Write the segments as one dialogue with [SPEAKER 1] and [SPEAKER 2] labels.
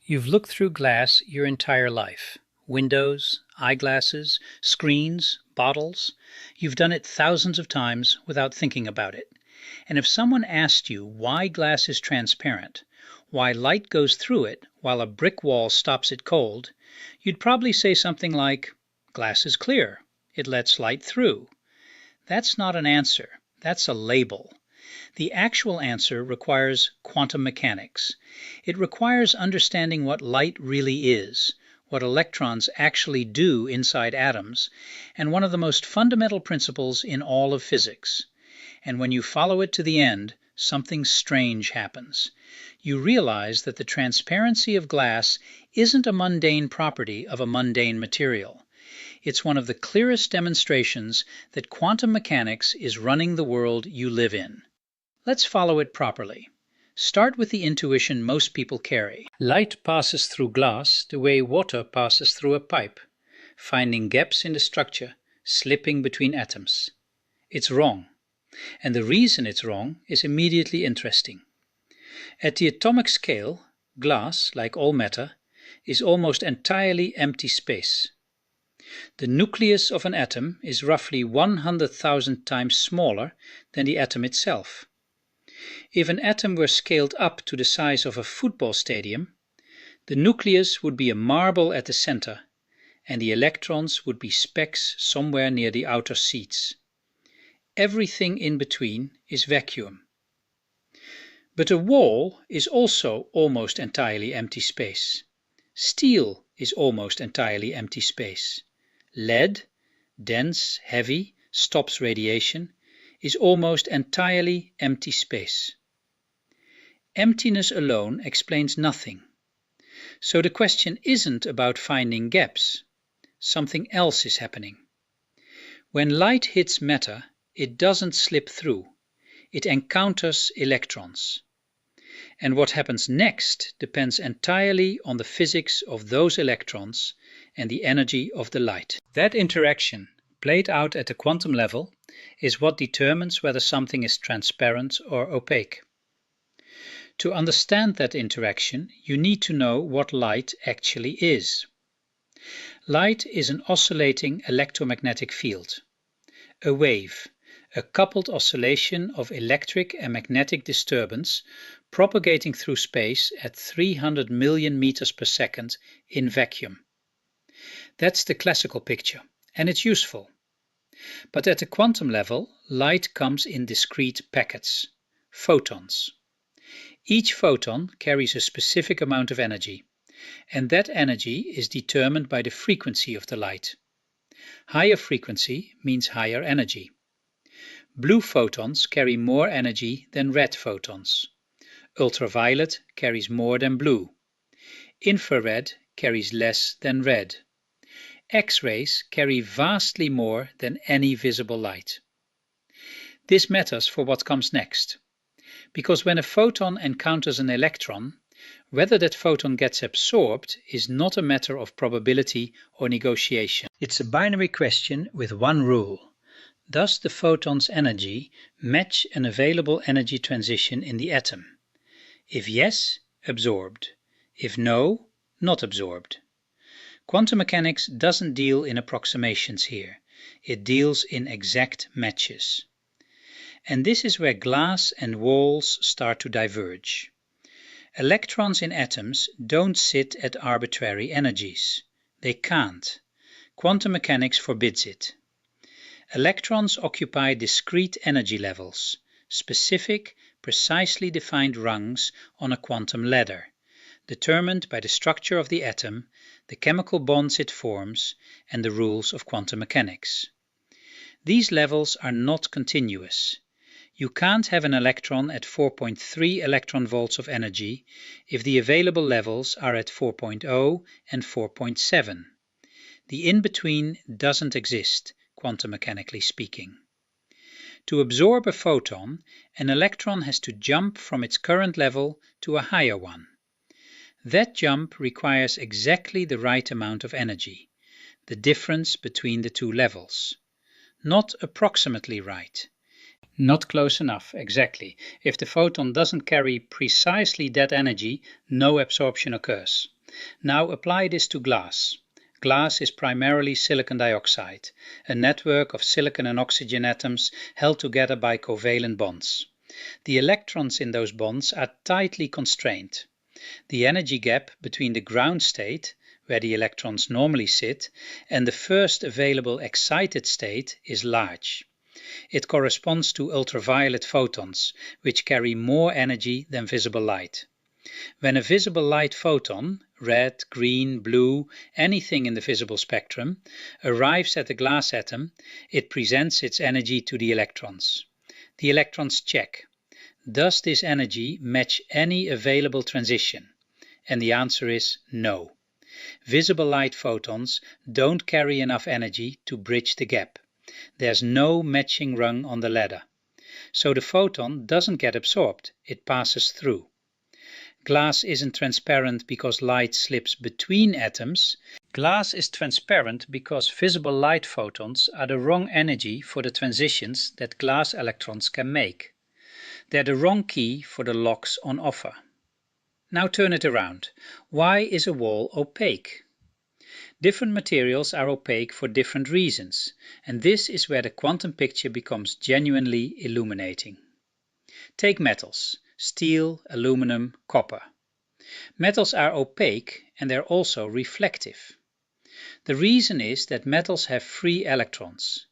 [SPEAKER 1] You've looked through glass your entire life. Windows, eyeglasses, screens, bottles. You've done it thousands of times without thinking about it. And if someone asked you why glass is transparent, why light goes through it while a brick wall stops it cold, you'd probably say something like, "Glass is clear. It lets light through." That's not an answer. That's a label. The actual answer requires quantum mechanics. It requires understanding what light really is, what electrons actually do inside atoms, and one of the most fundamental principles in all of physics. And when you follow it to the end, something strange happens. You realize that the transparency of glass isn't a mundane property of a mundane material. It's one of the clearest demonstrations that quantum mechanics is running the world you live in. Let's follow it properly. Start with the intuition most people carry. Light passes through glass the way water passes through a pipe, finding gaps in the structure, slipping between atoms. It's wrong. And the reason it's wrong is immediately interesting. At the atomic scale, glass, like all matter, is almost entirely empty space. The nucleus of an atom is roughly 100,000 times smaller than the atom itself. If an atom were scaled up to the size of a football stadium, the nucleus would be a marble at the center, and the electrons would be specks somewhere near the outer seats. Everything in between is vacuum. But a wall is also almost entirely empty space. Steel is almost entirely empty space. Lead, dense, heavy, stops radiation, is almost entirely empty space. Emptiness alone explains nothing. So the question isn't about finding gaps. Something else is happening. When light hits matter, it doesn't slip through. It encounters electrons. And what happens next depends entirely on the physics of those electrons and the energy of the light. That interaction, played out at the quantum level, is what determines whether something is transparent or opaque. To understand that interaction, you need to know what light actually is. Light is an oscillating electromagnetic field, a wave, a coupled oscillation of electric and magnetic disturbance propagating through space at 300 million meters per second in vacuum. That's the classical picture, and it's useful. But at the quantum level, light comes in discrete packets, photons. Each photon carries a specific amount of energy, and that energy is determined by the frequency of the light. Higher frequency means higher energy. Blue photons carry more energy than red photons. Ultraviolet carries more than blue. Infrared carries less than red. X-rays carry vastly more than any visible light. This matters for what comes next, because when a photon encounters an electron, whether that photon gets absorbed is not a matter of probability or negotiation. It's a binary question with one rule. Does the photon's energy match an available energy transition in the atom? If yes, absorbed. If no, not absorbed. Quantum mechanics doesn't deal in approximations here. It deals in exact matches. And this is where glass and walls start to diverge. Electrons in atoms don't sit at arbitrary energies. They can't. Quantum mechanics forbids it. Electrons occupy discrete energy levels, specific, precisely defined rungs on a quantum ladder, determined by the structure of the atom, the chemical bonds it forms, and the rules of quantum mechanics. These levels are not continuous. You can't have an electron at 4.3 electron volts of energy if the available levels are at 4.0 and 4.7. The in-between doesn't exist, quantum mechanically speaking. To absorb a photon, an electron has to jump from its current level to a higher one. That jump requires exactly the right amount of energy, the difference between the two levels. Not approximately right. Not close enough, exactly. If the photon doesn't carry precisely that energy, no absorption occurs. Now apply this to glass. Glass is primarily silicon dioxide, a network of silicon and oxygen atoms held together by covalent bonds. The electrons in those bonds are tightly constrained. The energy gap between the ground state, where the electrons normally sit, and the first available excited state is large. It corresponds to ultraviolet photons, which carry more energy than visible light. When a visible light photon, red, green, blue, anything in the visible spectrum, arrives at the glass atom, it presents its energy to the electrons. The electrons check. Does this energy match any available transition? And the answer is no. Visible light photons don't carry enough energy to bridge the gap. There's no matching rung on the ladder. So the photon doesn't get absorbed, it passes through. Glass isn't transparent because light slips between atoms. Glass is transparent because visible light photons are the wrong energy for the transitions that glass electrons can make. They're the wrong key for the locks on offer. Now turn it around. Why is a wall opaque? Different materials are opaque for different reasons, and this is where the quantum picture becomes genuinely illuminating. Take metals: steel, aluminum, copper. Metals are opaque and they're also reflective. The reason is that metals have free electrons.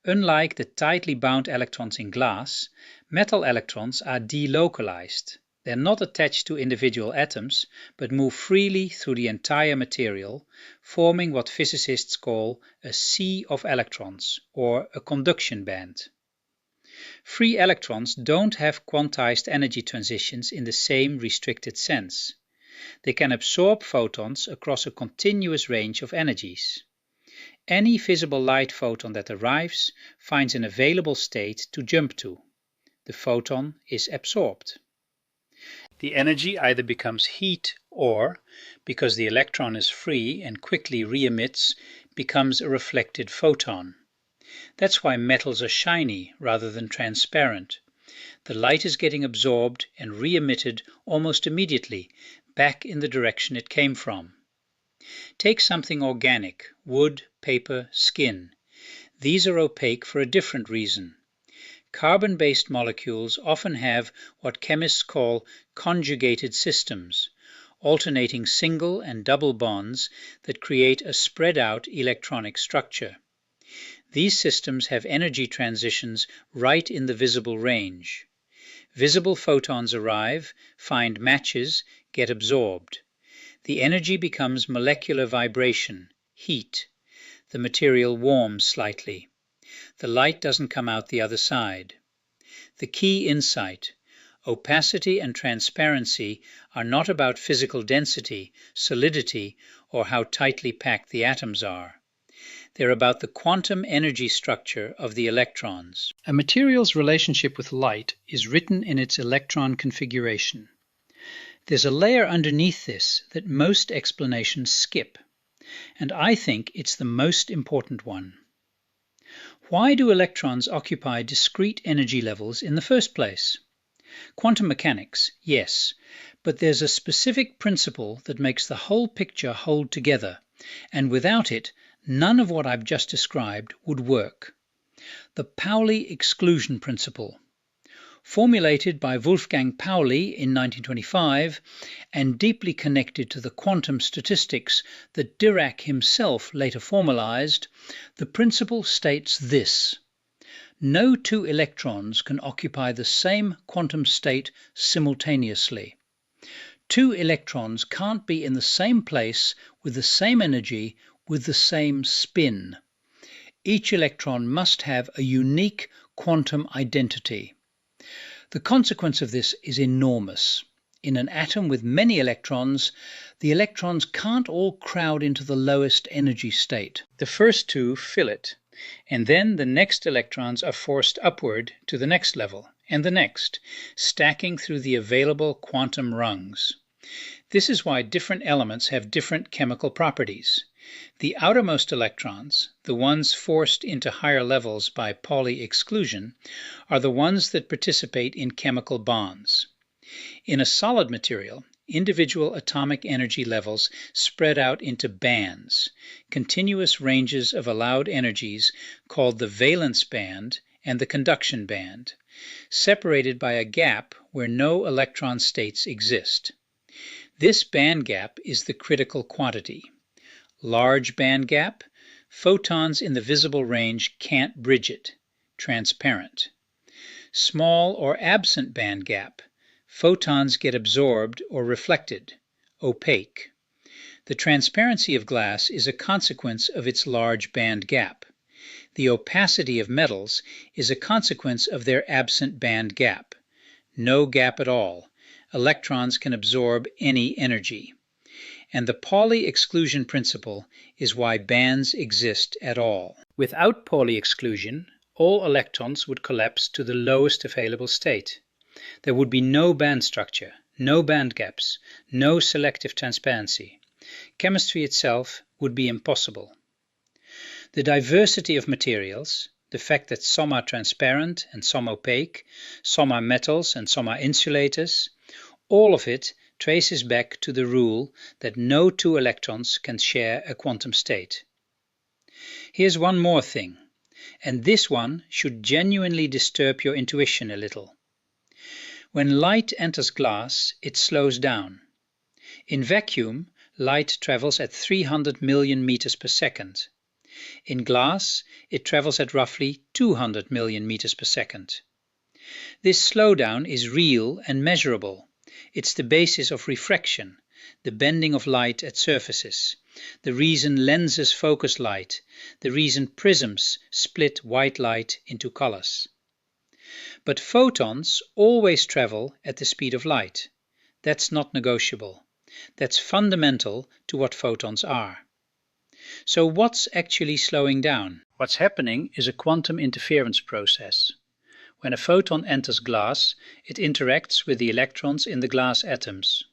[SPEAKER 1] Unlike the tightly bound electrons in glass, metal electrons are delocalized. They're not attached to individual atoms, but move freely through the entire material, forming what physicists call a sea of electrons, or a conduction band. Free electrons don't have quantized energy transitions in the same restricted sense. They can absorb photons across a continuous range of energies. Any visible light photon that arrives finds an available state to jump to. The photon is absorbed. The energy either becomes heat or, because the electron is free and quickly re-emits, becomes a reflected photon. That's why metals are shiny rather than transparent. The light is getting absorbed and re-emitted almost immediately, back in the direction it came from. Take something organic: wood, paper, skin. These are opaque for a different reason. Carbon-based molecules often have what chemists call conjugated systems, alternating single and double bonds that create a spread-out electronic structure. These systems have energy transitions right in the visible range. Visible photons arrive, find matches, get absorbed. The energy becomes molecular vibration, heat. The material warms slightly. The light doesn't come out the other side. The key insight: opacity and transparency are not about physical density, solidity, or how tightly packed the atoms are. They're about the quantum energy structure of the electrons. A material's relationship with light is written in its electron configuration. There's a layer underneath this that most explanations skip, and I think it's the most important one. Why do electrons occupy discrete energy levels in the first place? Quantum mechanics, yes, but there's a specific principle that makes the whole picture hold together, and without it, none of what I've just described would work. The Pauli exclusion principle. Formulated by Wolfgang Pauli in 1925 and deeply connected to the quantum statistics that Dirac himself later formalized, the principle states this: no two electrons can occupy the same quantum state simultaneously. Two electrons can't be in the same place with the same energy with the same spin. Each electron must have a unique quantum identity. The consequence of this is enormous. In an atom with many electrons, the electrons can't all crowd into the lowest energy state. The first two fill it, and then the next electrons are forced upward to the next level, and the next, stacking through the available quantum rungs. This is why different elements have different chemical properties. The outermost electrons, the ones forced into higher levels by Pauli exclusion, are the ones that participate in chemical bonds. In a solid material, individual atomic energy levels spread out into bands, continuous ranges of allowed energies called the valence band and the conduction band, separated by a gap where no electron states exist. This band gap is the critical quantity. Large band gap, photons in the visible range can't bridge it, transparent. Small or absent band gap, photons get absorbed or reflected, opaque. The transparency of glass is a consequence of its large band gap. The opacity of metals is a consequence of their absent band gap. No gap at all. Electrons can absorb any energy. And the Pauli exclusion principle is why bands exist at all. Without Pauli exclusion, all electrons would collapse to the lowest available state. There would be no band structure, no band gaps, no selective transparency. Chemistry itself would be impossible. The diversity of materials, the fact that some are transparent and some opaque, some are metals and some are insulators, all of it traces back to the rule that no two electrons can share a quantum state. Here's one more thing, and this one should genuinely disturb your intuition a little. When light enters glass, it slows down. In vacuum, light travels at 300 million meters per second. In glass, it travels at roughly 200 million meters per second. This slowdown is real and measurable. It's the basis of refraction, the bending of light at surfaces, the reason lenses focus light, the reason prisms split white light into colors. But photons always travel at the speed of light. That's not negotiable. That's fundamental to what photons are. So what's actually slowing down? What's happening is a quantum interference process. When a photon enters glass, it interacts with the electrons in the glass atoms.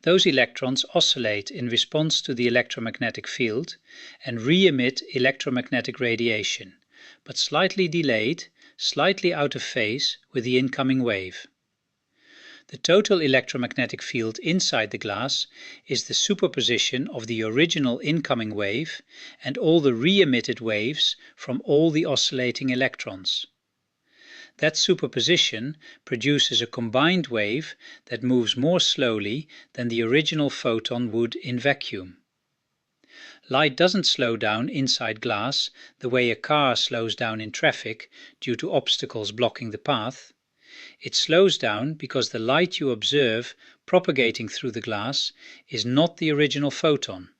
[SPEAKER 1] Those electrons oscillate in response to the electromagnetic field and re-emit electromagnetic radiation, but slightly delayed, slightly out of phase with the incoming wave. The total electromagnetic field inside the glass is the superposition of the original incoming wave and all the re-emitted waves from all the oscillating electrons. That superposition produces a combined wave that moves more slowly than the original photon would in vacuum. Light doesn't slow down inside glass the way a car slows down in traffic due to obstacles blocking the path. It slows down because the light you observe propagating through the glass is not the original photon.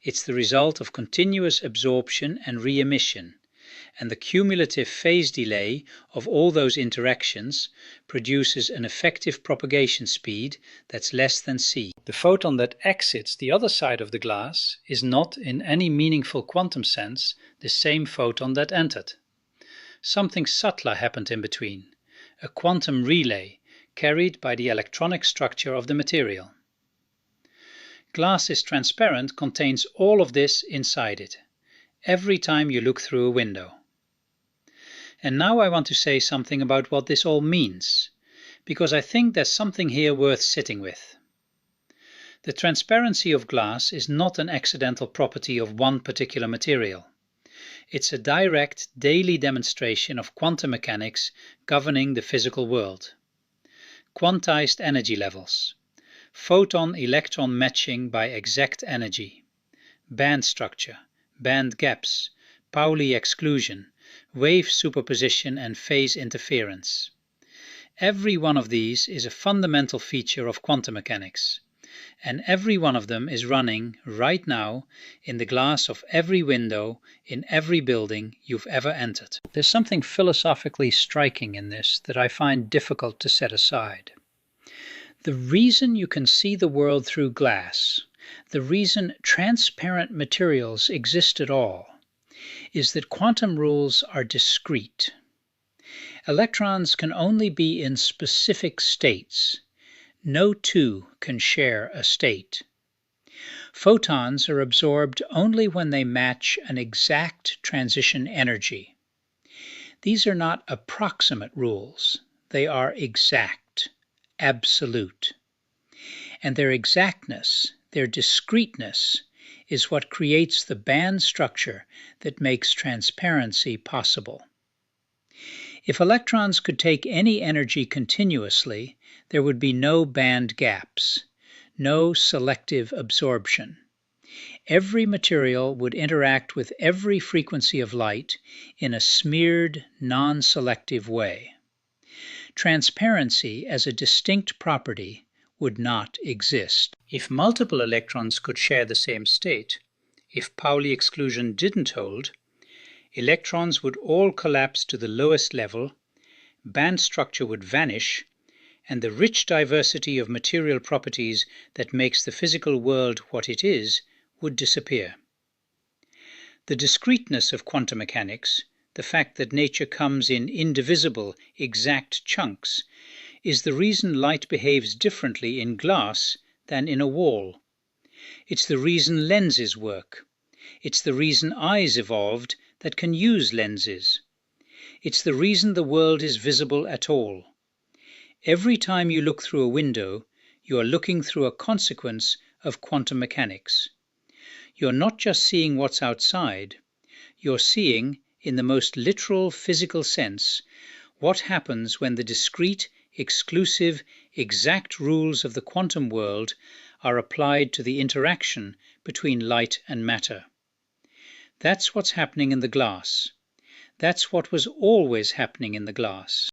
[SPEAKER 1] It's the result of continuous absorption and re-emission, and the cumulative phase delay of all those interactions produces an effective propagation speed that's less than c. The photon that exits the other side of the glass is not, in any meaningful quantum sense, the same photon that entered. Something subtler happened in between, a quantum relay carried by the electronic structure of the material. Glass is transparent contains all of this inside it, every time you look through a window. And now I want to say something about what this all means, because I think there's something here worth sitting with. The transparency of glass is not an accidental property of one particular material. It's a direct daily demonstration of quantum mechanics governing the physical world. Quantized energy levels, photon-electron matching by exact energy, band structure, band gaps, Pauli exclusion, wave superposition and phase interference. Every one of these is a fundamental feature of quantum mechanics, and every one of them is running right now in the glass of every window in every building you've ever entered. There's something philosophically striking in this that I find difficult to set aside. The reason you can see the world through glass, the reason transparent materials exist at all, is that quantum rules are discrete. Electrons can only be in specific states. No two can share a state. Photons are absorbed only when they match an exact transition energy. These are not approximate rules. They are exact, absolute. And their exactness, their discreteness, is what creates the band structure that makes transparency possible. If electrons could take any energy continuously, there would be no band gaps, no selective absorption. Every material would interact with every frequency of light in a smeared, non-selective way. Transparency as a distinct property would not exist. If multiple electrons could share the same state, if Pauli exclusion didn't hold, electrons would all collapse to the lowest level, band structure would vanish, and the rich diversity of material properties that makes the physical world what it is would disappear. The discreteness of quantum mechanics, the fact that nature comes in indivisible, exact chunks, is the reason light behaves differently in glass than in a wall. It's the reason lenses work. It's the reason eyes evolved that can use lenses. It's the reason the world is visible at all. Every time you look through a window, you are looking through a consequence of quantum mechanics. You're not just seeing what's outside, you're seeing, in the most literal physical sense, what happens when the discrete, exclusive, exact rules of the quantum world are applied to the interaction between light and matter. That's what's happening in the glass. That's what was always happening in the glass.